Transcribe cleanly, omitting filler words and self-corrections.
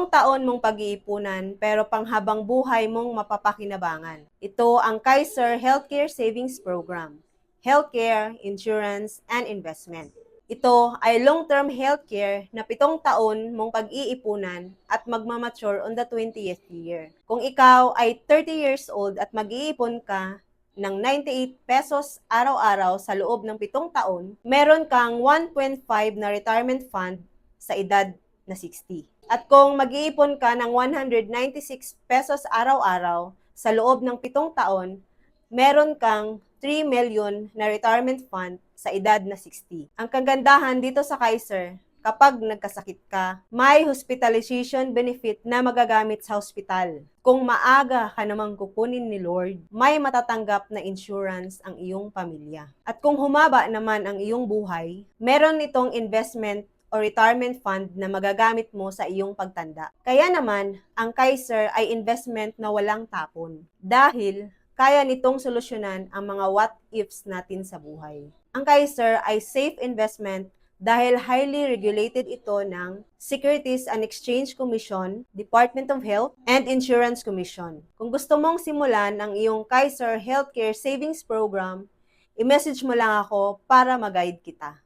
taon mong pag-iipunan pero panghabang buhay mong mapapakinabangan. Ito ang Kaiser Healthcare Savings Program. Healthcare, Insurance, and Investment. Ito ay long-term healthcare na 7 taon mong pag-iipunan at magmamature on the 20th year. Kung ikaw ay 30 years old at mag-iipon ka ng 98 pesos araw-araw sa loob ng 7 taon, meron kang 1.5 na retirement fund sa edad na 60. At kung mag-iipon ka ng 196 pesos araw-araw sa loob ng 7 taon, meron kang 3 million na retirement fund sa edad na 60. Ang kagandahan dito sa Kaiser, kapag nagkasakit ka, may hospitalization benefit na magagamit sa hospital. Kung maaga ka namang kukunin ni Lord, may matatanggap na insurance ang iyong pamilya. At kung humaba naman ang iyong buhay, meron itong investment o retirement fund na magagamit mo sa iyong pagtanda. Kaya naman, ang Kaiser ay investment na walang tapon. Dahil kaya nitong solusyonan ang mga what-ifs natin sa buhay. Ang Kaiser ay safe investment dahil highly regulated ito ng Securities and Exchange Commission, Department of Health, and Insurance Commission. Kung gusto mong simulan ang iyong Kaiser Healthcare Savings Program, i-message mo lang ako para mag-guide kita.